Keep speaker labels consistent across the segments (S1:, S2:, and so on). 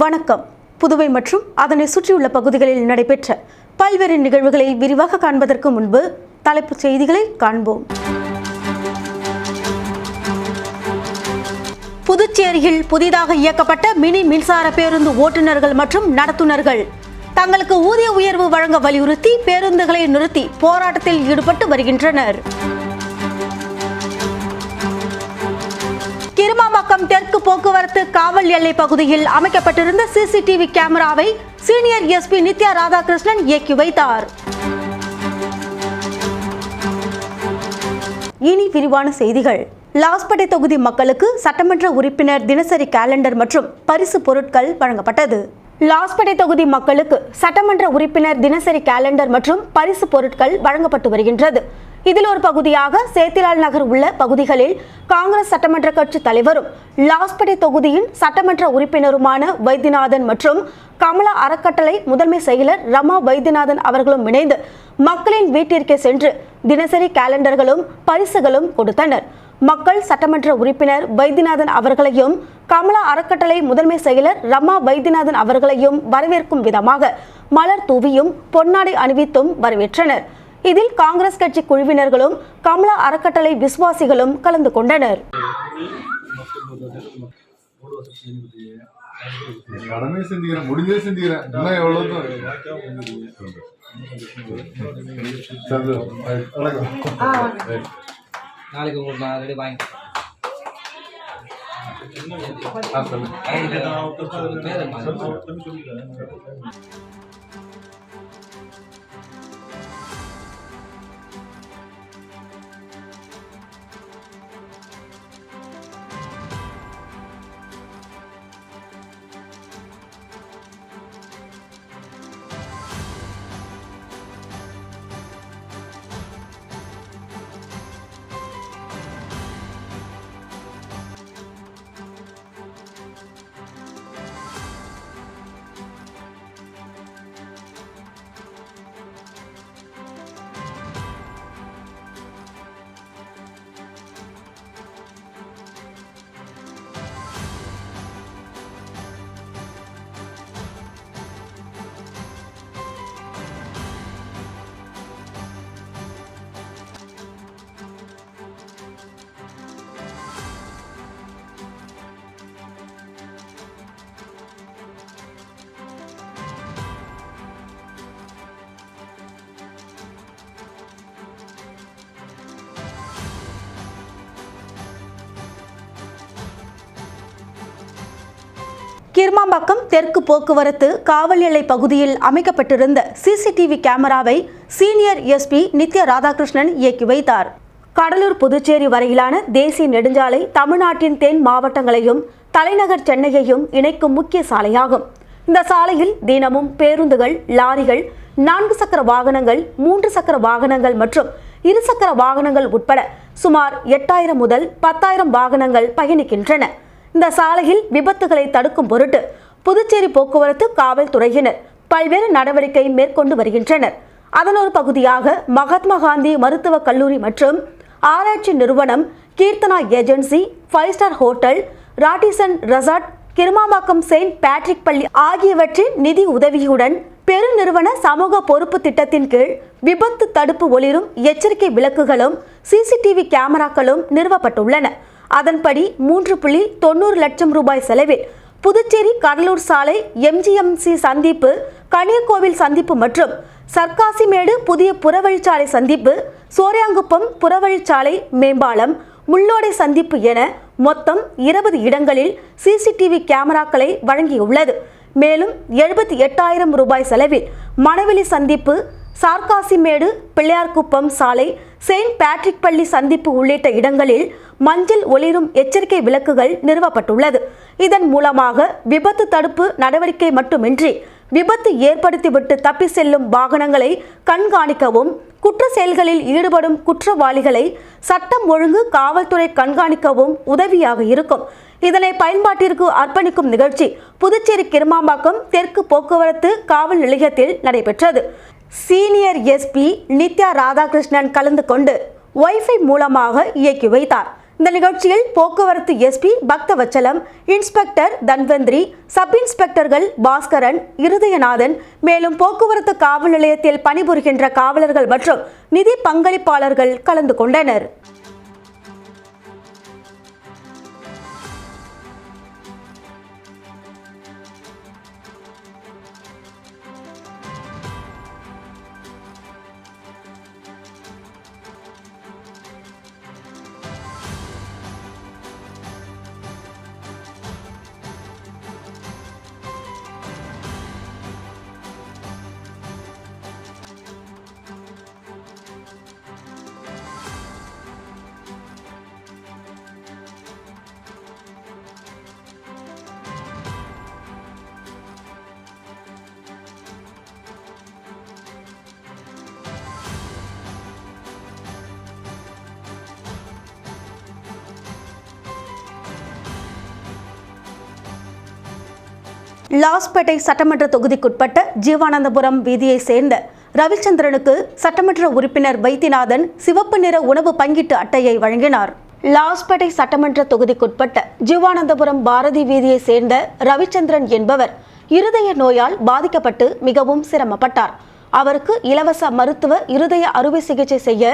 S1: வணக்கம். புதுவை மற்றும் அதனை சுற்றியுள்ள பகுதிகளில் நடைபெற்ற பல்வேறு நிகழ்வுகளை விரிவாக காண்பதற்கு முன்பு தலைப்புச் செய்திகளை காண்போம். புதுச்சேரியில் புதிதாக இயக்கப்பட்ட மினி மின்சார பேருந்து ஓட்டுநர்கள் மற்றும் நடத்துனர்கள் தங்களுக்கு ஊதிய உயர்வு வழங்க வலியுறுத்தி பேருந்துகளை நிறுத்தி போராட்டத்தில் ஈடுபட்டு வருகின்றனர். கிருமாம்பாக்கம் தெற்கு போக்குவரத்து காவல் எல்லை பகுதியில் அமைக்கப்பட்டிருந்த சிசிடிவி கேமராவை சீனியர் எஸ்பி நித்யா ராதாகிருஷ்ணன் இயக்கி வைத்தார். இனி விரிவான செய்திகள். லாஸ்பேட்டை தொகுதி மக்களுக்கு சட்டமன்ற உறுப்பினர் தினசரி கேலண்டர் மற்றும் பரிசு பொருட்கள் வழங்கப்பட்டது. லாஸ்பேட்டை தொகுதி மக்களுக்கு சட்டமன்ற உறுப்பினர் தினசரி கேலண்டர் மற்றும் பரிசு பொருட்கள் வழங்கப்பட்டு வருகின்றது. இதில் ஒரு பகுதியாக சேத்திலால் நகர் உள்ள பகுதிகளில் காங்கிரஸ் சட்டமன்ற கட்சி தலைவரும் லாஸ்பேட்டை தொகுதியின் சட்டமன்ற உறுப்பினருமான வைத்தியநாதன் மற்றும் கமலா அறக்கட்டளை முதன்மை செயலர் ரமா வைத்தியநாதன் அவர்களும் இணைந்து மக்களின் வீட்டிற்கே சென்று தினசரி கேலண்டர்களும் பரிசுகளும் கொடுத்தனர். மக்கள் சட்டமன்ற உறுப்பினர் வைத்தியநாதன் அவர்களையும் கமலா அறக்கட்டளை முதன்மை செயலர் ரமா வைத்தியநாதன் அவர்களையும் வரவேற்கும் விதமாக மலர் தூவியும் பொன்னாடை அணிவித்தும் வரவேற்றனர். இதில் காங்கிரஸ் கட்சி குழுவினர்களும் கமலா அறக்கட்டளை விசுவாசிகளும் கலந்து கொண்டனர்.
S2: நாளைக்கு உங்களுக்கு நான் ரெடி வாங்கி
S1: கிருமாம்பாக்கம் தெற்கு போக்குவரத்து காவல் எல்லை பகுதியில் அமைக்கப்பட்டிருந்த சிசிடிவி கேமராவை சீனியர் எஸ்பி நித்யா ராதாகிருஷ்ணன் இயக்கி வைத்தார். கடலூர் புதுச்சேரி வரையிலான தேசிய நெடுஞ்சாலை தமிழ்நாட்டின் தென் மாவட்டங்களையும் தலைநகர் சென்னையையும் இணைக்கும் முக்கிய சாலையாகும். இந்த சாலையில் தினமும் பேருந்துகள், லாரிகள், 4 சக்கர வாகனங்கள், 3 சக்கர வாகனங்கள் மற்றும் 2 சக்கர வாகனங்கள் உட்பட சுமார் 8000 முதல் 10,000 வாகனங்கள் பயணிக்கின்றன. இந்த சாலையில் விபத்துகளை தடுக்கும் பொருட்டு புதுச்சேரி போக்குவரத்து காவல்துறையினர் பல்வேறு நடவடிக்கை மேற்கொண்டு வருகின்றனர். அதன் ஒரு பகுதியாக மகாத்மா காந்தி மருத்துவக் கல்லூரி மற்றும் ஆராய்ச்சி நிறுவனம், Keerthana agency, 5 star hotel, Radisson resort, Kirumampakkam Saint Patrick பள்ளி ஆகியவற்றின் நிதி உதவியுடன் பெருநிறுவன சமூக பொறுப்பு திட்டத்தின் கீழ் விபத்து தடுப்பு ஒளிரும் எச்சரிக்கை விளக்குகளும் சிசிடிவி கேமராக்களும் நிறுவப்பட்டுள்ளன. அதன்படி 3.90 லட்சம் ரூபாய் செலவில் புதுச்சேரி கடலூர் சாலை, எம்ஜிஎம்சி சந்திப்பு, கனியக்கோவில் சந்திப்பு மற்றும் சர்க்காசிமேடு புதிய புறவழிச்சாலை சந்திப்பு, சோரியாங்குப்பம் புறவழிச்சாலை மேம்பாலம், முள்ளோடை சந்திப்பு என மொத்தம் 20 இடங்களில் சிசிடிவி கேமராக்களை வழங்கியுள்ளது. மேலும் 78,000 ரூபாய் செலவில் மணவெளி சந்திப்பு, சார்காசிமேடு, பிள்ளையார்குப்பம் சாலை, செயின்ட் பேட்ரிக் பள்ளி சந்திப்பு உள்ளிட்ட இடங்களில் மஞ்சள் ஒளிரும் எச்சரிக்கை விளக்குகள் நிறுவப்பட்டுள்ளது. இதன் மூலமாக விபத்து தடுப்பு நடவடிக்கை மட்டுமின்றி விபத்து ஏற்படுத்திவிட்டு தப்பி செல்லும் வாகனங்களை கண்காணிக்கவும், குற்ற செயல்களில் ஈடுபடும் குற்றவாளிகளை சட்டம் ஒழுங்கு காவல்துறை கண்காணிக்கவும் உதவியாக இருக்கும். இதனை பயன்பாட்டிற்கு அர்ப்பணிக்கும் நிகழ்ச்சி புதுச்சேரி கிருமாம்பாக்கம் தெற்கு போக்குவரத்து காவல் நிலையத்தில் நடைபெற்றது. சீனியர் எஸ்பி நித்யா ராதாகிருஷ்ணன் கலந்து கொண்டு வைஃபை மூலமாக இயக்கி வைத்தார். இந்த நிகழ்ச்சியில் போக்குவரத்து SP Bakthavatsalam, inspector Dhanvanthri, sub இன்ஸ்பெக்டர்கள் பாஸ்கரன், இருதயநாதன், மேலும் போக்குவரத்து காவல் நிலையத்தில் பணிபுரிகின்ற காவலர்கள் மற்றும் நிதி பங்களிப்பாளர்கள் கலந்து கொண்டனர். லாஸ்பேட்டை சட்டமன்ற தொகுதிக்குட்பட்ட ஜீவானந்தபுரம் வீதியை சேர்ந்த ரவிச்சந்திரனுக்கு சட்டமன்ற உறுப்பினர் வைத்தியநாதன் சிவப்பு நிற உணவு பங்கீட்டு அட்டையை வழங்கினார். லாஸ்பேட்டை சட்டமன்ற தொகுதிக்குட்பட்ட ஜீவானந்தபுரம் பாரதி வீதியை சேர்ந்த ரவிச்சந்திரன் என்பவர் இருதய நோயால் பாதிக்கப்பட்டு மிகவும் சிரமப்பட்டார். அவருக்கு இலவச மருத்துவ இருதய அறுவை சிகிச்சை செய்ய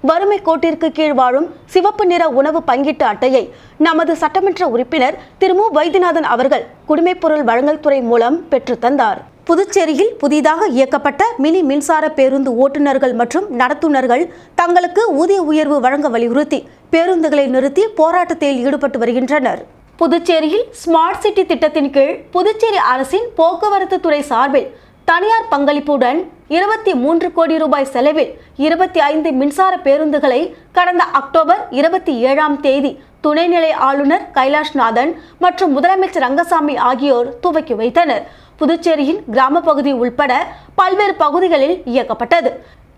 S1: வறுமை கோட்டிற்கு கீழ் வாழும் சிவப்பு நிற உணவு பங்கீட்டு அட்டையை நமது சட்டமன்ற உறுப்பினர் திரு மு. வைத்தியநாதன் அவர்கள் குடிமைப்பொருள் வழங்கல் துறை மூலம் பெற்று தந்தார். புதுச்சேரியில் புதிதாக இயக்கப்பட்ட மினி மின்சார பேருந்து ஓட்டுநர்கள் மற்றும் நடத்துனர்கள் தங்களுக்கு ஊதிய உயர்வு வழங்க வலியுறுத்தி பேருந்துகளை நிறுத்தி போராட்டத்தில் ஈடுபட்டு வருகின்றனர். புதுச்சேரியில் ஸ்மார்ட் சிட்டி திட்டத்தின் கீழ் புதுச்சேரி அரசின் போக்குவரத்து துறை சார்பில் தனியார் பங்களிப்புடன் 23 கோடி ரூபாய் செலவில் 25 மின்சார பேருந்துகளை கடந்த அக்டோபர் 27ஆம் தேதி துணைநிலை ஆளுநர் கைலாஷ்நாதன் மற்றும் முதலமைச்சர் ரங்கசாமி ஆகியோர் துவக்கி வைத்தனர். புதுச்சேரியின் கிராம பகுதி உள்பட பல்வேறு பகுதிகளில் இயக்கப்பட்டது.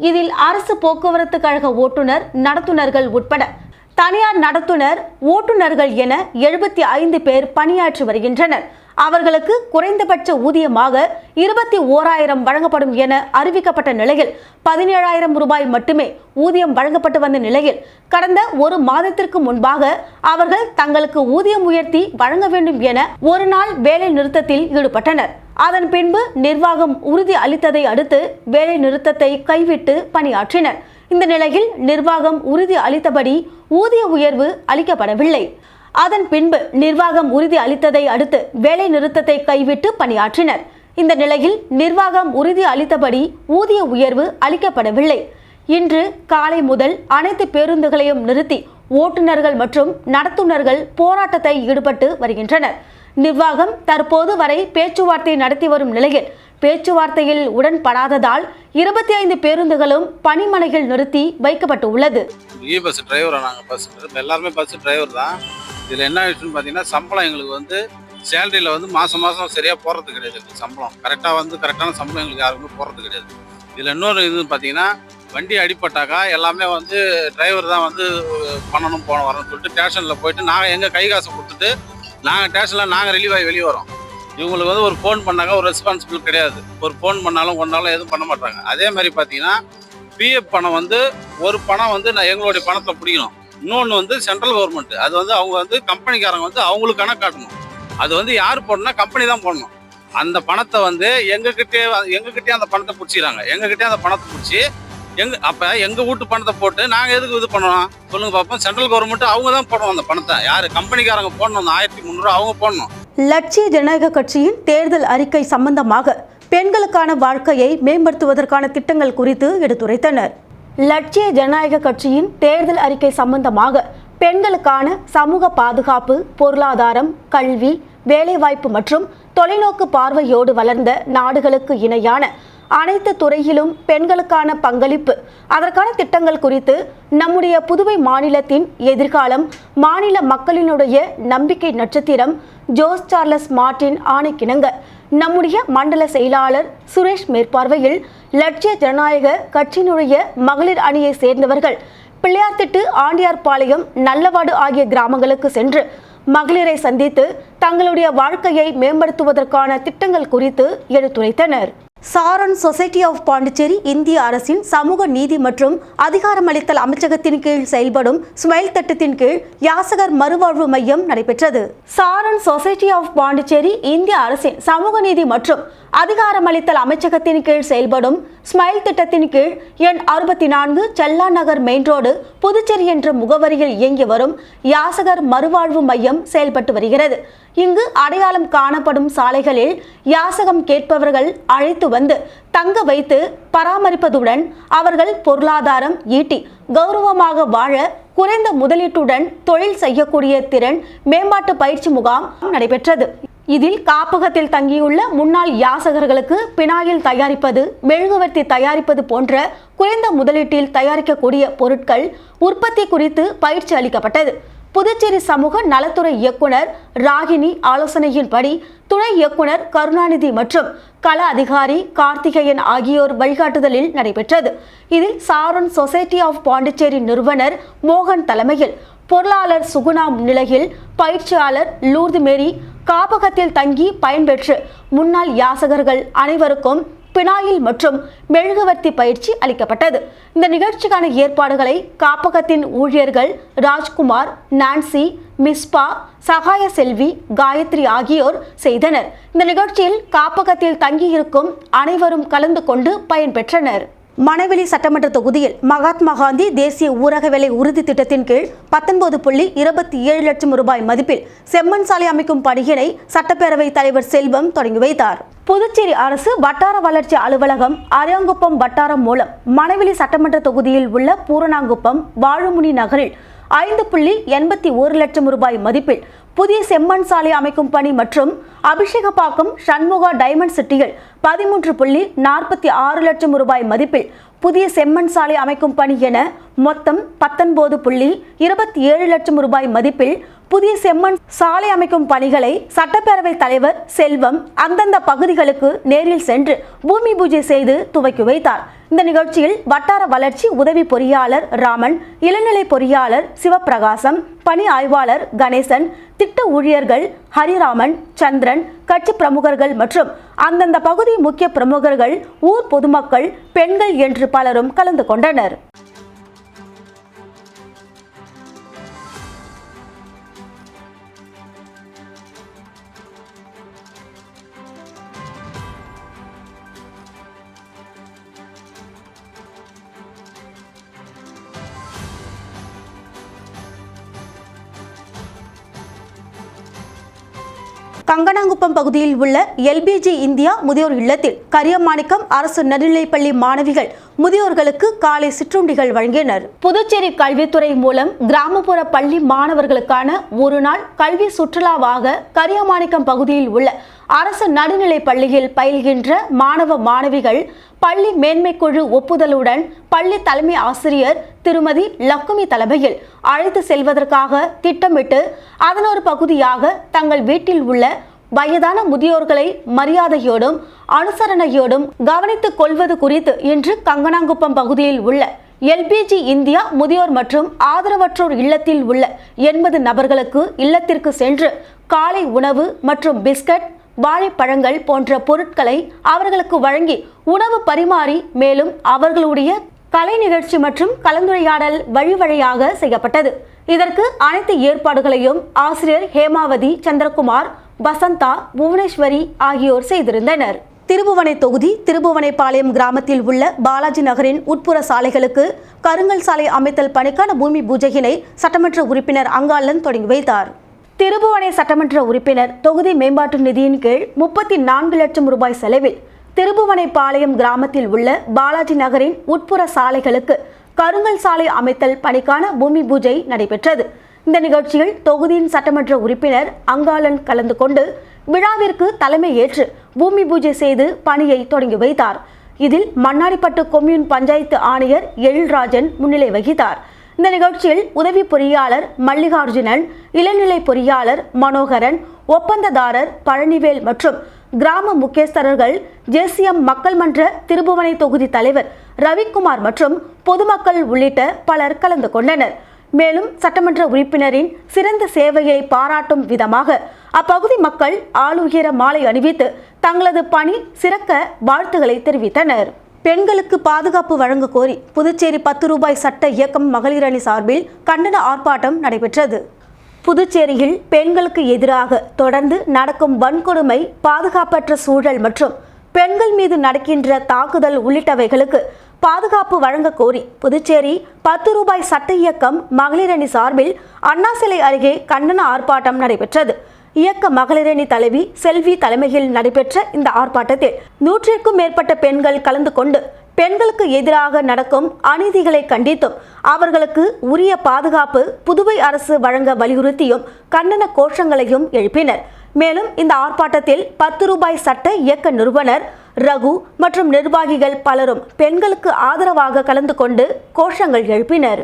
S1: இதில் அரசு போக்குவரத்து கழக ஓட்டுநர், நடத்துனர்கள் உட்பட தனியார் நடத்துனர், ஓட்டுநர்கள் என 75 பேர் பணியாற்றி வருகின்றனர். அவர்களுக்கு குறைந்தபட்ச ஊதியமாக 21,000 வழங்கப்படும் என அறிவிக்கப்பட்ட நிலையில் 17,000 ரூபாய் மட்டுமே ஊதியம் வழங்கப்பட்டு வந்த நிலையில் கடந்த ஒரு மாதத்திற்கு முன்பாக அவர்கள் தங்களுக்கு ஊதியம் உயர்த்தி வழங்க வேண்டும் என ஒரு நாள் வேலை நிறுத்தத்தில் ஈடுபட்டனர். அதன் பின்பு நிர்வாகம் உறுதி அளித்ததை அடுத்து வேலை நிறுத்தத்தை கைவிட்டு பணியாற்றினர். இந்த நிலையில் நிர்வாகம் உறுதி அளித்தபடி ஊதிய உயர்வு அளிக்கப்படவில்லை. அதன் பின்பு நிர்வாகம் உறுதி அளித்ததை அடுத்து வேலை நிறுத்தத்தை கைவிட்டு பணியாற்றினர். இந்த நிலையில் நிர்வாகம் உறுதி அளித்தபடி ஊதிய உயர்வு அளிக்கப்படவில்லை. இன்று காலை முதல் அனைத்து பேருந்துகளையும் நிறுத்தி ஓட்டுநர்கள் மற்றும் நடத்துனர்கள் போராட்டத்தை ஈடுபட்டு வருகின்றனர். நிர்வாகம் தற்போது வரை பேச்சுவார்த்தை நடத்தி வரும் நிலையில் பேச்சுவார்த்தையில் உடன்படாததால் 25 பேருந்துகளும் பணிமனையில் நிறுத்தி வைக்கப்பட்டு உள்ளது.
S3: பஸ் டிரைவரா நாங்கள் பஸ் எல்லாருமே பஸ் டிரைவர் தான். இதில் என்ன ஆயிடுச்சுன்னு பார்த்தீங்கன்னா சம்பளம் எங்களுக்கு வந்து சேலரியில் வந்து மாதம் சரியாக போடுறது கிடையாது. எங்களுக்கு சம்பளம் கரெக்டான சம்பளம் எங்களுக்கு யாருக்குமே போடுறது கிடையாது. இதில் இன்னொரு இதுன்னு பார்த்தீங்கன்னா வண்டி அடிப்பட்டாக்கா எல்லாமே வந்து டிரைவர் தான் வந்து பண்ணணும் வரணும்னு சொல்லிட்டு ஸ்டேஷனில் போயிட்டு நாங்கள் எங்கள் கை காசை கொடுத்துட்டு நாங்கள் ஸ்டேஷனில் நாங்கள் ரிலீவ் ஆகி வெளியே வரோம். இவங்களுக்கு வந்து ஒரு ஃபோன் பண்ணாங்க ஒரு ரெஸ்பான்சிபிள் கிடையாது. ஒரு ஃபோன் பண்ணாலும் கொண்டாலும் எதுவும் பண்ண மாட்டாங்க. அதே மாதிரி பார்த்தீங்கன்னா பிஎஃப் பணம் வந்து ஒரு பணம் வந்து நான் எங்களுடைய பணத்தை பிடிக்கணும். இன்னொன்று வந்து சென்ட்ரல் கவர்மெண்ட் அது வந்து அவங்க வந்து கம்பெனிக்காரங்க வந்து அவங்களுக்கு கணக்காட்டணும். அது வந்து யார் போடணும்னா கம்பெனி தான் போடணும். அந்த பணத்தை வந்து எங்ககிட்டே அந்த பணத்தை பிடிச்சிக்கிறாங்க. எங்ககிட்டே அந்த பணத்தை பிடிச்சி அப்போ எங்கள் வீட்டு பணத்தை போட்டு நாங்கள் எதுக்கு இது பண்ணணும் சொல்லுங்க பார்ப்போம். சென்ட்ரல் கவர்மெண்ட் அவங்க தான் போடணும் அந்த பணத்தை. யார் கம்பெனிக்காரங்க போடணும். அந்த 1300 அவங்க போடணும்.
S1: லட்சிய ஜனநாயக கட்சியின் தேர்தல் அறிக்கை சம்பந்தமாக பெண்களுக்கான வாழ்க்கையை மேம்படுத்துவதற்கான திட்டங்கள் குறித்து எடுத்துரைத்தனர். லட்சிய ஜனநாயக கட்சியின் தேர்தல் அறிக்கை சம்பந்தமாக பெண்களுக்கான சமூக பாதுகாப்பு, பொருளாதாரம், கல்வி, வேலைவாய்ப்பு மற்றும் தொலைநோக்கு பார்வையோடு வளர்ந்த நாடுகளுக்கு இணையான அனைத்து துறையிலும் பெண்களுக்கான பங்களிப்பு, அதற்கான திட்டங்கள் குறித்து நம்முடைய புதுவை மாநிலத்தின் எதிர்காலம், மாநில மக்களினுடைய நம்பிக்கை நட்சத்திரம் ஜோஸ் சார்லஸ் மார்டின் ஆணைக்கிணங்க நம்முடைய மண்டல செயலாளர் சுரேஷ் மேற்பார்வையில் லட்சிய ஜனநாயக கட்சியினுடைய மகளிர் அணியை சேர்ந்தவர்கள் பிள்ளையார்திட்டு, ஆண்டியார்பாளையம், நல்லவாடு ஆகிய கிராமங்களுக்கு சென்று மகளிரை சந்தித்து தங்களுடைய வாழ்க்கையை மேம்படுத்துவதற்கான திட்டங்கள் குறித்து எடுத்துரைத்தனர். சாரண் சொசைட்டி ஆஃப் பாண்டிச்சேரி இந்திய அரசின் சமூக நீதி மற்றும் அதிகாரமளித்தல் அமைச்சகத்தின் கீழ் செயல்படும் ஸ்மைல் திட்டத்தின் கீழ் யாசகர் மறுவாழ்வு மையம் நடைபெற்றது. சாரண் சொசைட்டி ஆஃப் பாண்டிச்சேரி இந்திய அரசின் சமூக நீதி மற்றும் அதிகாரமளித்தல் அமைச்சகத்தின் கீழ் செயல்படும் ஸ்மைல் திட்டத்தின் கீழ் எண் 64 செல்லா நகர் மெயின் ரோடு புதுச்சேரி என்ற முகவரியில் இயங்கி வரும் யாசகர் மறுவாழ்வு மையம் செயல்பட்டு வருகிறது. இங்கு அடையாளம் காணப்படும் சாலைகளில் யாசகம் கேட்பவர்கள் அழைத்து வந்து தங்க வைத்து பராமரிப்பதுடன் அவர்கள் பொருளாதாரம் ஈட்டி கௌரவமாக வாழ குறைந்த முதலீட்டுடன் தொழில் செய்யக்கூடிய திறன் மேம்பாட்டு பயிற்சி முகாம் நடைபெற்றது. இதில் காப்பகத்தில் தங்கியுள்ள முன்னாள் யாசகர்களுக்கு பினாயில் தயாரிப்பது, மெழுகுவர்த்தி தயாரிப்பது போன்ற குறைந்த முதலீட்டில் தயாரிக்கக்கூடிய பொருட்கள் உற்பத்தி குறித்து பயிற்சி அளிக்கப்பட்டது. புதுச்சேரி சமூக நலத்துறை இயக்குனர் ராகினி ஆலோசனையின்படி துணை இயக்குனர் கருணாநிதி மற்றும் கள அதிகாரி கார்த்திகேயன் ஆகியோர் வழிகாட்டுதலில் நடைபெற்றது. இதில் சாரண் சொசைட்டி ஆஃப் பாண்டிச்சேரி நிறுவனர் மோகன் தலைமையில், பொருளாளர் சுகுணா முன்னிலையில் பயிற்சியாளர் லூர்து மேரி காப்பகத்தில் தங்கி பயன்பெற்று முன்னாள் யாசகர்கள் அனைவருக்கும் பினாயில் மற்றும் மெழுகுவர்த்தி பயிற்சி அளிக்கப்பட்டது. இந்த நிகழ்ச்சிக்கான ஏற்பாடுகளை காப்பகத்தின் ஊழியர்கள் ராஜ்குமார், நான்சி, மிஸ்பா, சகாய செல்வி, காயத்ரி ஆகியோர் செய்தனர். இந்த நிகழ்ச்சியில் காப்பகத்தில் தங்கியிருக்கும் அனைவரும் கலந்து கொண்டு பயன்பெற்றனர். மணவெளி சட்டமன்ற தொகுதியில் மகாத்மா காந்தி தேசிய ஊரக வேலை உறுதி திட்டத்தின் கீழ் 19.27 லட்சம் ரூபாய் மதிப்பில் செம்மண் சாலை அமைக்கும் பணியினை சட்டப்பேரவைத் தலைவர் செல்வம் தொடங்கி வைத்தார். புதுச்சேரி அரசு வட்டார வளர்ச்சி அலுவலகம் அரியாங்குப்பம் வட்டாரம் மூலம் மணவெளி சட்டமன்ற தொகுதியில் உள்ள பூரணாங்குப்பம் வாழுமுனி நகரில் 5.81 லட்சம் ரூபாய் மதிப்பில் புதிய செம்மண் சாலை அமைக்கும் பணி மற்றும் அபிஷேகப்பாக்கம் சண்முகா டைமண்ட் சிட்டியில் 13.46 லட்சம் ரூபாய் மதிப்பில் புதிய செம்மண் சாலை அமைக்கும் பணி என மொத்தம் 19.27 லட்சம் ரூபாய் மதிப்பில் புதிய செம்மண் சாலை அமைக்கும் பணிகளை சட்டப்பேரவைத் தலைவர் செல்வம் அந்தந்த பகுதிகளுக்கு நேரில் சென்று பூமி பூஜை செய்து துவக்கி வைத்தார். இந்த நிகழ்ச்சியில் வட்டார வளர்ச்சி உதவி பொறியாளர் ராமன், இளநிலை பொறியாளர் சிவபிரகாசம், பணி ஆய்வாளர் கணேசன், திட்ட ஊழியர்கள் ஹரிராமன், சந்திரன், கட்சி பிரமுகர்கள் மற்றும் அந்தந்த பகுதி முக்கிய பிரமுகர்கள், ஊர் பொதுமக்கள், பெண்கள் என்று பலரும் கலந்து கொண்டனர். கங்கனாங்குப்பம் பகுதியில் உள்ள எல்பிஜி இந்தியா முதியோர் இல்லத்தில் கரியமாணிக்கம் அரசு நடுநிலைப்பள்ளி மாணவிகள் முதியோர்களுக்கு காலை சிற்றுண்டிகள் வழங்கினர். புதுச்சேரி கல்வித்துறை மூலம் கிராமப்புற பள்ளி மாணவர்களுக்கான ஒரு நாள் கல்வி சுற்றுலாவாக கரியமாணிக்கம் பகுதியில் உள்ள அரசு நடுநிலைப் பள்ளியில் பயில்கின்ற மாணவ மாணவிகள் பள்ளி மேன்மை குழு ஒப்புதலுடன் பள்ளி தலைமை ஆசிரியர் திருமதி லக்குமி தலைமையில் அழைத்து செல்வதற்காக திட்டமிட்டு அதன் ஒரு பகுதியாக தங்கள் வீட்டில் உள்ள வயதான முதியோர்களை மரியாதையோடும் அனுசரணையோடும் கவனித்துக் கொள்வது குறித்து இன்று கங்கனாங்குப்பம் பகுதியில் உள்ள எல்பிஜி இந்தியா முதியோர் மற்றும் ஆதரவற்றோர் இல்லத்தில் உள்ள 80 நபர்களுக்கு இல்லத்திற்கு சென்று காலை உணவு மற்றும் பிஸ்கட், வாழைப்பழங்கள் போன்ற பொருட்களை அவர்களுக்கு வழங்கி உணவு பரிமாறி மேலும் அவர்களுடைய கலை நிகழ்ச்சி மற்றும் கலந்துரையாடல் வழியாக செய்யப்பட்டது. இதற்கு அனைத்து ஏற்பாடுகளையும் ஆசிரியர் ஹேமாவதி, சந்திரகுமார், வசந்தா, புவனேஸ்வரி ஆகியோர் செய்திருந்தனர். திருபுவனை தொகுதி திருபுவனைப்பாளையம் கிராமத்தில் உள்ள பாலாஜி நகரின் உட்புற சாலைகளுக்கு கருங்கல் சாலை அமைத்தல் பணிக்கான பூமி பூஜையினை சட்டமன்ற உறுப்பினர் அங்காளன் தொடங்கி வைத்தார். திருபுவனை சட்டமன்ற உறுப்பினர் தொகுதி மேம்பாட்டு நிதியின் கீழ் 34 லட்சம் ரூபாய் செலவில் திருபுவனைப்பாளையம் கிராமத்தில் உள்ள பாலாஜி நகரின் உட்புற சாலைகளுக்கு கருங்கல் சாலை அமைத்தல் பணிக்கான பூமி பூஜை நடைபெற்றது. இந்த நிகழ்ச்சியில் தொகுதியின் சட்டமன்ற உறுப்பினர் அங்காளன் கலந்து கொண்டு விழாவிற்கு தலைமை ஏற்று பூமி பூஜை செய்து பணியை தொடங்கி வைத்தார். இதில் மண்ணாடிப்பட்டு கொம்யூன் பஞ்சாயத்து ஆணையர் எழில்ராஜன் முன்னிலை வகித்தார். இந்த நிகழ்ச்சியில் உதவி பொறியாளர் மல்லிகார்ஜுனன், இளநிலை பொறியாளர் மனோகரன், ஒப்பந்ததாரர் பழனிவேல் மற்றும் கிராம முக்கியஸ்தர்கள், ஜேசிஎம் மக்கள் மன்ற திருபுவனை தொகுதி தலைவர் ரவிக்குமார் மற்றும் பொதுமக்கள் உள்ளிட்ட பலர் கலந்து கொண்டனர். மேலும் சட்டமன்ற உறுப்பினரின் சிறந்த சேவையை பாராட்டும் விதமாக அப்பகுதி மக்கள் ஆளுயர மாலை அணிவித்து தங்களது பணி சிறக்க வாழ்த்துக்களை தெரிவித்தனர். பெண்களுக்கு பாதுகாப்பு வழங்க கோரி புதுச்சேரி 10 ரூபாய் சட்ட இயக்கம் மகளிர் அணி சார்பில் கண்டன ஆர்ப்பாட்டம் நடைபெற்றது. புதுச்சேரியில் பெண்களுக்கு எதிராக தொடர்ந்து நடக்கும் வன்கொடுமை, பாதுகாப்பற்ற சூழல் மற்றும் பெண்கள் மீது நடக்கின்ற தாக்குதல் உள்ளிட்டவைகளுக்கு பாதுகாப்பு வழங்க கோரி புதுச்சேரி 10 ரூபாய் சட்ட இயக்கம் மகளிர் அணி சார்பில் அண்ணா சிலை அருகே கண்டன ஆர்ப்பாட்டம் நடைபெற்றது. இயக்க மகளிரணி தலைவி செல்வி தலைமையில் நடைபெற்ற இந்த ஆர்ப்பாட்டத்தில் 100க்கும் மேற்பட்ட பெண்கள் கலந்து கொண்டு பெண்களுக்கு எதிராக நடக்கும் அநீதிகளை கண்டித்தும் அவர்களுக்கு உரிய பாதுகாப்பு புதுவை அரசு வழங்க வலியுறுத்தியும் கண்டன கோஷங்களையும் எழுப்பினர். மேலும் இந்த ஆர்ப்பாட்டத்தில் 10 ரூபாய் சட்ட இயக்க நிறுவனர் ரகு மற்றும் நிர்வாகிகள் பலரும் பெண்களுக்கு ஆதரவாக கலந்து கொண்டு கோஷங்கள் எழுப்பினர்.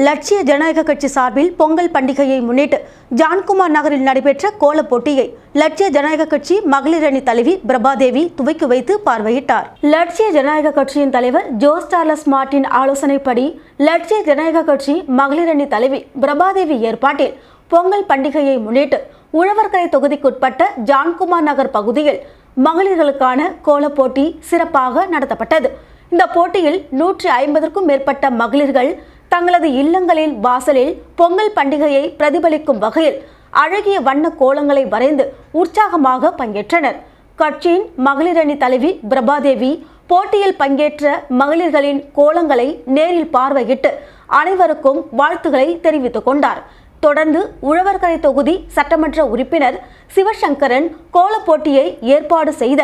S1: லட்சிய ஜனநாயக கட்சி சார்பில் பொங்கல் பண்டிகையை முன்னிட்டு ஜான்குமார் நகரில் நடைபெற்ற கோலப் போட்டியை லட்சிய ஜனநாயக கட்சி மகளிர் அணி தலைவி பிரபாதேவி துவக்கி வைத்து பார்வையிட்டார். லட்சிய ஜனநாயக கட்சியின் தலைவர் ஜோஸ் சார்லஸ் மார்ட்டின் ஆலோசனைப்படி லட்சிய ஜனநாயக கட்சி மகளிர் அணி தலைவி பிரபாதேவி ஏற்பாட்டில் பொங்கல் பண்டிகையை முன்னிட்டு உழவர்கரை தொகுதிக்குட்பட்ட ஜான்குமார் நகர் பகுதியில் மகளிர்களுக்கான கோலப் போட்டி சிறப்பாக நடத்தப்பட்டது. இந்த போட்டியில் 150க்கும் மேற்பட்ட மகளிர்கள் தங்களது இல்லங்களின் வாசலில் பொங்கல் பண்டிகையை பிரதிபலிக்கும் வகையில் அழகிய வண்ண கோலங்களை வரைந்து உற்சாகமாக பங்கேற்றனர். கட்சியின் மகளிர் அணி தலைவி பிரபாதேவி போட்டியில் பங்கேற்ற மகளிர்களின் கோலங்களை நேரில் பார்வையிட்டு அனைவருக்கும் வாழ்த்துக்களை தெரிவித்துக் கொண்டார். தொடர்ந்து உழவர்கரை தொகுதி சட்டமன்ற உறுப்பினர் சிவசங்கரன் கோலப் போட்டியை ஏற்பாடு செய்த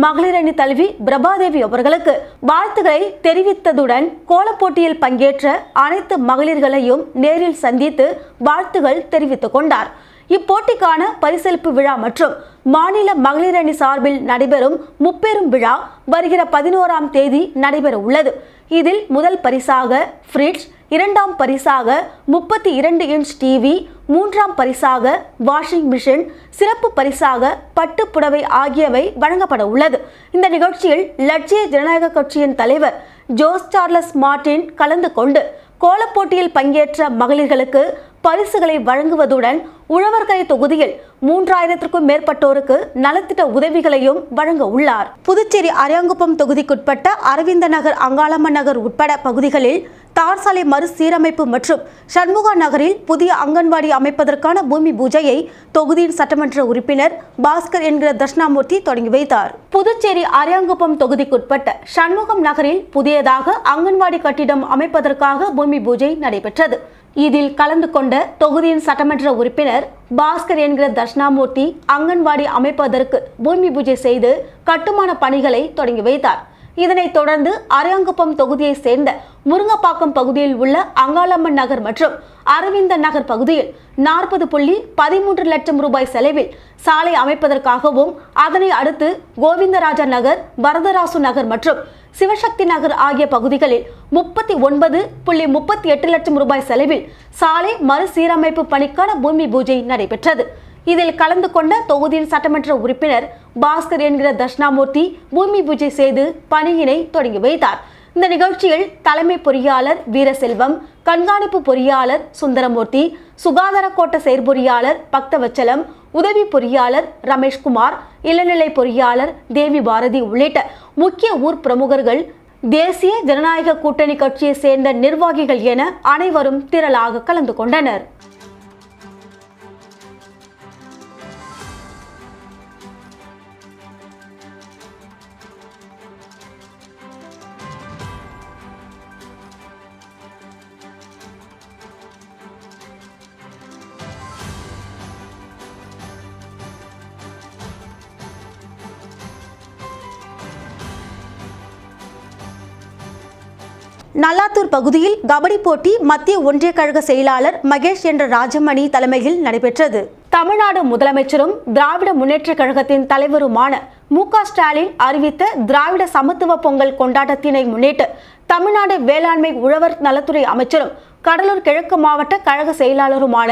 S1: மகளிர் அணி தலைவி பிரபாதேவி அவர்களுக்கு வாழ்த்துக்களை தெரிவித்ததுடன் கோலப் போட்டியில் பங்கேற்ற அனைத்து மகளிர்களையும் நேரில் சந்தித்து வாழ்த்துகள் தெரிவித்துக் கொண்டார். இப்போட்டிக்கான பரிசளிப்பு விழா மற்றும் மாநில மகளிர் அணி சார்பில் நடைபெறும் முப்பெரும் விழா வருகிற 11ஆம் தேதி நடைபெற உள்ளது. இதில் முதல் பரிசாக ஃப்ரிட்ஜ், 2ஆம் பரிசாக 32 இன்ச் டிவி, 3ஆம் பரிசாக வாஷிங் மிஷின், சிறப்பு பரிசாக பட்டு புடவை ஆகியவை வழங்கப்பட உள்ளது. இந்த நிகழ்ச்சியில் லட்சிய ஜனநாயக கட்சியின் தலைவர் ஜோஸ் சார்லஸ் மார்ட்டின் கலந்து கொண்டு கோலப் போட்டியில் பங்கேற்ற மகளிர்களுக்கு பரிசுகளை வழங்குவதுடன் உழவர்கரை தொகுதியில் 3000க்கும் மேற்பட்டோருக்கு நலத்திட்ட உதவிகளையும் வழங்க உள்ளார். புதுச்சேரி அரியாங்குப்பம் தொகுதிக்குட்பட்ட அரவிந்த நகர், அங்காளம்மன் நகர் உட்பட பகுதிகளில் தார் சாலை மறுசீரமைப்பு மற்றும் சண்முகா நகரில் புதிய அங்கன்வாடி அமைப்பதற்கான பூமி பூஜையை தொகுதியின் சட்டமன்ற உறுப்பினர் பாஸ்கர் என்கிற தட்சிணாமூர்த்தி தொடங்கி வைத்தார். புதுச்சேரி அரியாங்குப்பம் தொகுதிக்குட்பட்ட சண்முகம் நகரில் புதியதாக அங்கன்வாடி கட்டிடம் அமைப்பதற்காக பூமி பூஜை நடைபெற்றது. இதில் கலந்து கொண்ட தொகுதியின் சட்டமன்ற உறுப்பினர் பாஸ்கர் என்கிற தட்சிணாமூர்த்தி அங்கன்வாடி அமைப்பதற்கு பூமி பூஜை செய்து கட்டுமான பணிகளை தொடங்கி வைத்தார். இதனைத் தொடர்ந்து அரியாங்குப்பம் தொகுதியை சேர்ந்த முருங்கப்பாக்கம் பகுதியில் உள்ள அங்காளம்மன் நகர் மற்றும் அரவிந்த நகர் பகுதியில் 40.13 லட்சம் ரூபாய் செலவில் சாலை அமைப்பதற்காகவும், அதனை அடுத்து கோவிந்தராஜா நகர், வரதராசு நகர் மற்றும் சிவசக்தி நகர் ஆகிய பகுதிகளில் 39.38 லட்சம் ரூபாய் செலவில் சாலை மறுசீரமைப்பு பணிக்கான பூமி பூஜை நடைபெற்றது. இதில் கலந்து கொண்ட தொகுதியின் சட்டமன்ற உறுப்பினர் பாஸ்கர் என்கிற தட்சிணாமூர்த்தி பூமி பூஜை செய்து பணியினை தொடங்கி வைத்தார். இந்த நிகழ்ச்சியில் தலைமை பொறியாளர் வீரசெல்வம், கண்காணிப்பு பொறியாளர் சுந்தரமூர்த்தி, சுகாதார கோட்ட செயற்பொறியாளர் பக்தவச்சலம், உதவி பொறியாளர் ரமேஷ்குமார், இளநிலை பொறியாளர் தேவி பாரதி உள்ளிட்ட முக்கிய ஊர் பிரமுகர்கள், தேசிய ஜனநாயக கூட்டணி கட்சியை சேர்ந்த நிர்வாகிகள் என அனைவரும் திரளாக கலந்து கொண்டனர். நல்லாத்தூர் பகுதியில் கபடி போட்டி மத்திய ஒன்றிய கழக செயலாளர் மகேஷ் என்ற ராஜமணி தலைமையில் நடைபெற்றது. தமிழ்நாடு முதலமைச்சரும் திராவிட முன்னேற்ற கழகத்தின் தலைவருமான மு.க. ஸ்டாலின் அறிவித்த திராவிட சமத்துவ பொங்கல் கொண்டாட்டத்தினை முன்னிட்டு தமிழ்நாடு வேளாண்மை உழவர் நலத்துறை அமைச்சரும் கடலூர் கிழக்கு மாவட்ட கழக செயலாளருமான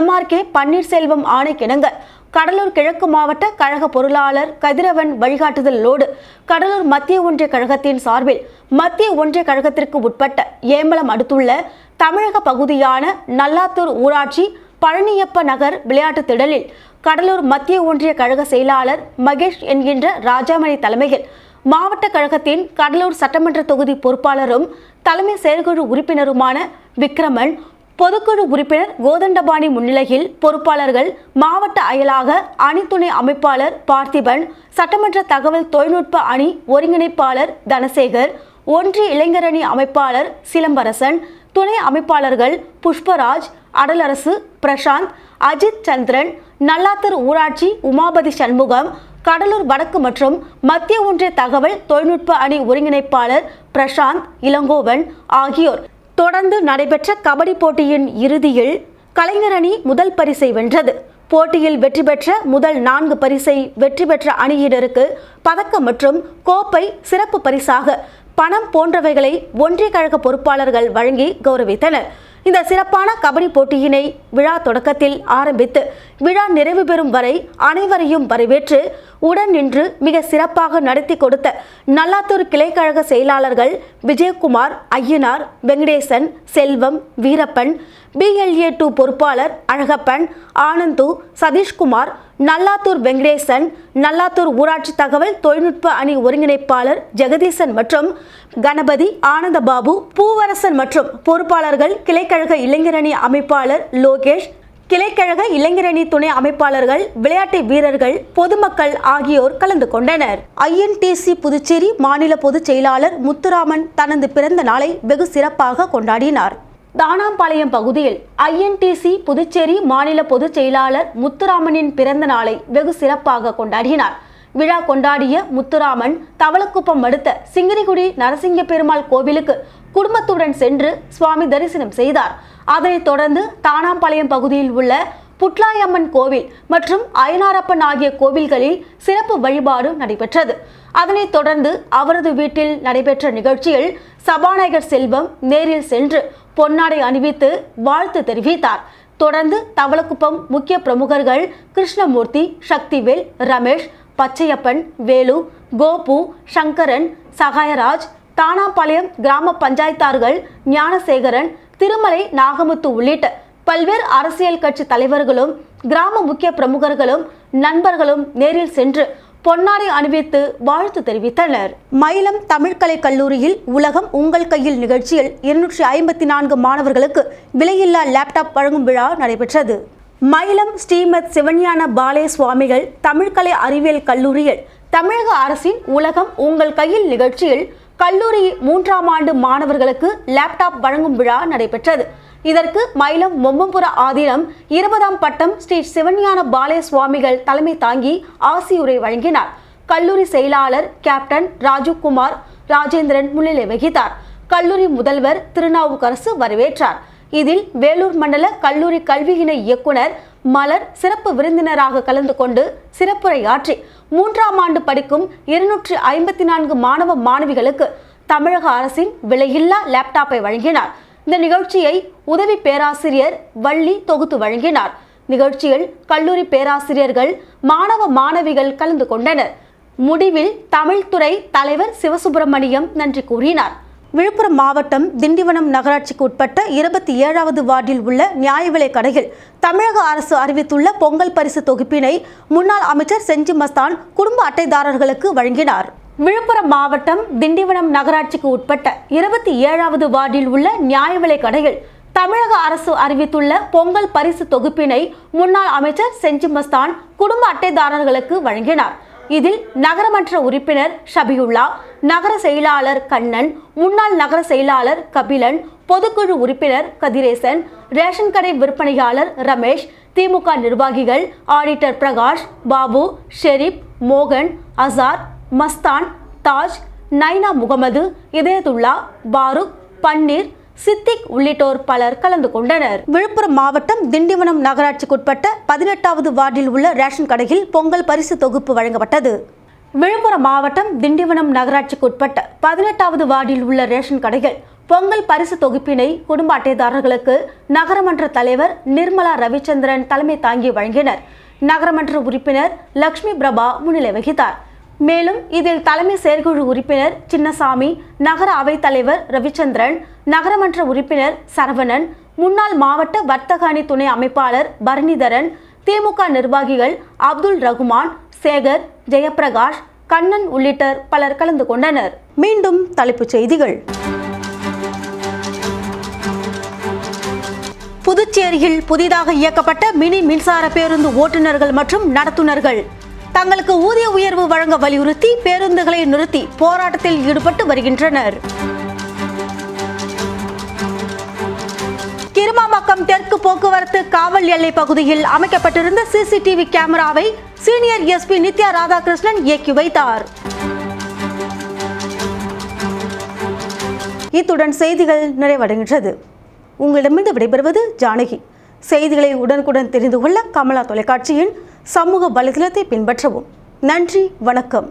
S1: MRK பன்னீர்செல்வம் ஆணைக்கிணங்க கடலூர் கிழக்கு மாவட்ட கழக பொருளாளர் கதிரவன் வழிகாட்டுதலோடு கடலூர் மத்திய ஒன்றிய கழகத்தின் சார்பில் மத்திய ஒன்றிய கழகத்திற்கு உட்பட்ட ஏம்பலம் அடுத்துள்ள தமிழக பகுதியான நல்லாத்தூர் ஊராட்சி பழனியப்ப நகர் விளையாட்டு திடலில் கடலூர் மத்திய ஒன்றிய கழக செயலாளர் மகேஷ் என்கின்ற ராஜாமணி தலைமையில் மாவட்ட கழகத்தின் கடலூர் சட்டமன்ற தொகுதி பொறுப்பாளரும் தலைமை செயற்குழு உறுப்பினருமான விக்ரமன், பொதுக்குழு உறுப்பினர் கோதண்டபாணி முன்னிலையில் பொறுப்பாளர்கள் மாவட்ட அயலாக அணி துணை அமைப்பாளர் பார்த்திபன், சட்டமன்ற தகவல் தொழில்நுட்ப அணி ஒருங்கிணைப்பாளர் தனசேகர், ஒன்றிய இளைஞரணி அமைப்பாளர் சிலம்பரசன், துணை அமைப்பாளர்கள் புஷ்பராஜ், அடலரசு, பிரசாந்த், அஜித் சந்திரன், நல்லாத்தூர் ஊராட்சி உமாபதி சண்முகம், கடலூர் வடக்கு மற்றும் மத்திய ஒன்றிய தகவல் தொழில்நுட்ப அணி ஒருங்கிணைப்பாளர் பிரசாந்த், இளங்கோவன் ஆகியோர் தொடர்ந்து நடைபெற்ற கபடி போட்டியின் இறுதியில் கலைஞர் அணி முதல் பரிசை வென்றது. போட்டியில் வெற்றி பெற்ற முதல் 4 பரிசை வெற்றி பெற்ற அணியினருக்கு பதக்கம் மற்றும் கோப்பை, சிறப்பு பரிசாக பணம் போன்றவைகளை ஒன்றிய கழக பொறுப்பாளர்கள் வழங்கி கௌரவித்தனர். இந்த சிறப்பான கபடி போட்டியினை விழா தொடக்கத்தில் ஆரம்பித்து விழா நிறைவு பெறும் வரை அனைவரையும் வரவேற்று உடன் நின்று மிக சிறப்பாக நடத்தி கொடுத்த நல்லாத்தூர் கிளைக்கழக செயலாளர்கள் விஜயகுமார், ஐயனார், வெங்கடேசன், செல்வம், வீரப்பன், BLA2 பொறுப்பாளர் அழகப்பன், ஆனந்து, சதீஷ்குமார், நல்லாத்தூர் வெங்கடேசன், நல்லாத்தூர் ஊராட்சி தகவல் தொழில்நுட்ப அணி ஒருங்கிணைப்பாளர் ஜெகதீசன் மற்றும் கணபதி, ஆனந்தபாபு, பூவரசன் மற்றும் பொறுப்பாளர்கள் கிளைக்கழக இளைஞரணி அமைப்பாளர் லோகேஷ், கிளைக்கழக இளைஞரணி துணை அமைப்பாளர்கள், விளையாட்டு வீரர்கள், பொதுமக்கள் ஆகியோர் கலந்து கொண்டனர். INTC புதுச்சேரி மாநில பொதுச் செயலாளர் முத்துராமன் தனது பிறந்த நாளை வெகு சிறப்பாக கொண்டாடினார். தானாம்பாளையம் பகுதியில் INTC புதுச்சேரி மாநில பொதுச் செயலாளர் முத்துராமனின் பிறந்த நாளை வெகு சிறப்பாக கொண்டாடினார். விழா கொண்டாடிய முத்துராமன் தவளக்குப்பம் அடுத்த சிங்கிரிகுடி நரசிங்க பெருமாள் கோவிலுக்கு குடும்பத்துடன் சென்று சுவாமி தரிசனம் செய்தார். அதனைத் தொடர்ந்து தானாம்பாளையம் பகுதியில் உள்ள புட்லாயம்மன் கோவில் மற்றும் அயனாரப்பன் ஆகிய கோவில்களில் சிறப்பு வழிபாடு நடைபெற்றது. அதனைத் தொடர்ந்து அவரது வீட்டில் நடைபெற்ற நிகழ்ச்சியில் சபாநாயகர் செல்வம் நேரில் சென்று பொன்னாடை அணிவித்து வாழ்த்து தெரிவித்தார். தொடர்ந்து தவளக்குப்பம் முக்கிய பிரமுகர்கள் கிருஷ்ணமூர்த்தி, சக்திவேல், ரமேஷ், பச்சையப்பன், வேலு, கோபு, சங்கரன், சகாயராஜ், தானாம்பாளையம் கிராம பஞ்சாயத்தார்கள் ஞானசேகரன், திருமலை நாகமுத்து உள்ளிட்ட பல்வேறு அரசியல் கட்சி தலைவர்களும் கிராம முக்கிய பிரமுகர்களும் நண்பர்களும் நேரில் சென்று பொன்னாடை அணிவித்து வாழ்த்து தெரிவித்தனர். மயிலம் தமிழ்கலை கல்லூரியில் உலகம் உங்கள் கையில் நிகழ்ச்சியில் 254 மாணவர்களுக்கு விலையில்லா லேப்டாப் வழங்கும் விழா நடைபெற்றது. மயிலம் ஸ்ரீமத் சிவஞான பாலே சுவாமிகள் தமிழ்கலை அறிவியல் கல்லூரியில் தமிழக அரசின் உலகம் உங்கள் கையில் நிகழ்ச்சியில் கல்லூரி 3ஆம் ஆண்டு மாணவர்களுக்கு லேப்டாப் வழங்கும் விழா நடைபெற்றது. இதற்கு மயிலம் மொம்மபுர ஆதீனம் 20ஆம் பட்டம் ஸ்ரீ சிவஞான பாலே சுவாமிகள் தலைமை தாங்கி ஆசியுரை வழங்கினார். கல்லூரி செயலாளர் கேப்டன் ராஜுகுமார் ராஜேந்திரன் முன்னிலை வகித்தார். கல்லூரி முதல்வர் திருநாவுக்கரசு வரவேற்றார். இதில் வேலூர் மண்டல கல்லூரி கல்வி இணை இயக்குனர் மலர் சிறப்பு விருந்தினராக கலந்து கொண்டு சிறப்புரையாற்றி 3ஆம் ஆண்டு படிக்கும் 254 மாணவ மாணவிகளுக்கு தமிழக அரசின் விலையில்லா லேப்டாப்பை வழங்கினார். இந்த நிகழ்ச்சியை உதவி பேராசிரியர் வள்ளி தொகுத்து வழங்கினார். நிகழ்ச்சியில் கல்லூரி பேராசிரியர்கள், மாணவ மாணவிகள் கலந்து கொண்டனர். முடிவில் தமிழ்துறை தலைவர் சிவசுப்பிரமணியம் நன்றி கூறினார். விழுப்புரம் மாவட்டம் திண்டிவனம் நகராட்சிக்கு உட்பட்ட 27வது வார்டில் உள்ள நியாய விலை கடையில் தமிழக அரசு அறிவித்துள்ள பொங்கல் பரிசு தொகுப்பினை முன்னாள் அமைச்சர் செஞ்சி மஸ்தான் குடும்ப அட்டைதாரர்களுக்கு வழங்கினார். விழுப்புரம் மாவட்டம் திண்டிவனம் நகராட்சிக்கு உட்பட்ட 27வது வார்டில் உள்ள நியாய விலை கடையில் தமிழக அரசு அறிவித்துள்ள பொங்கல் பரிசு தொகுப்பினை முன்னாள் அமைச்சர் செஞ்சி மஸ்தான் குடும்ப அட்டைதாரர்களுக்கு வழங்கினார். இதில் நகரமன்ற உறுப்பினர் ஷபியுல்லா, நகர செயலாளர் கண்ணன், முன்னாள் நகர செயலாளர் கபிலன், பொதுக்குழு உறுப்பினர் கதிரேசன், ரேஷன் கடை விற்பனையாளர் ரமேஷ், திமுக நிர்வாகிகள் ஆடிட்டர் பிரகாஷ், பாபு, ஷெரீப், மோகன், அசார், மஸ்தான், தாஜ், நைனா முகமது, இதயத்துல்லா, பாருக், பன்னீர், சித்திக் உள்ளிட்டோர் பலர் கலந்து கொண்டனர். விழுப்புரம் மாவட்டம் திண்டிவனம் நகராட்சிக்குட்பட்ட 18வது வார்டில் உள்ள ரேஷன் கடையில் பொங்கல் பரிசு தொகுப்பு வழங்கப்பட்டது. விழுப்புரம் மாவட்டம் திண்டிவனம் நகராட்சிக்குட்பட்ட 18வது வார்டில் உள்ள ரேஷன் கடைகள் பொங்கல் பரிசு தொகுப்பினை குடும்ப அட்டைதாரர்களுக்கு நகரமன்ற தலைவர் நிர்மலா ரவிச்சந்திரன் தலைமை தாங்கி வழங்கினர். நகரமன்ற உறுப்பினர் லட்சுமி பிரபா முன்னிலை வகித்தார். மேலும் இதில் தலைமை செயற்குழு உறுப்பினர் சின்னசாமி, நகர அவைத்தலைவர் ரவிச்சந்திரன், நகரமன்ற உறுப்பினர் சரவணன், முன்னாள் மாவட்ட வர்த்தக அணி துணை அமைப்பாளர் பரணிதரன், திமுக நிர்வாகிகள் அப்துல் ரகுமான், சேகர், ஜெயபிரகாஷ், கண்ணன் உள்ளிட்ட பலர் கலந்து கொண்டனர். மீண்டும் தலைப்புச் செய்திகள். புதுச்சேரியில் புதிதாக இயக்கப்பட்ட மினி மின்சார பேருந்து ஓட்டுநர்கள் மற்றும் நடத்துனர்கள் தங்களுக்கு ஊதிய உயர்வு வழங்க வலியுறுத்தி பேருந்துகளை நிறுத்தி போராட்டத்தில் ஈடுபட்டு வருகின்றனர். கிருமாம்பாக்கம் தெற்கு போக்குவரத்து காவல் எல்லை பகுதியில் அமைக்கப்பட்டிருந்த சிசிடிவி கேமராவை சீனியர் எஸ்பி நித்யா ராதாகிருஷ்ணன் இயக்கி வைத்தார். இத்துடன் செய்திகள் நிறைவடைகின்றது. உங்களிடமிருந்து விடைபெறுவது ஜானகி. செய்திகளை உடனுக்குடன் தெரிந்து கொள்ள கமலா தொலைக்காட்சியின் சமூக வலைதளத்தை பின்பற்றவும். நன்றி, வணக்கம்.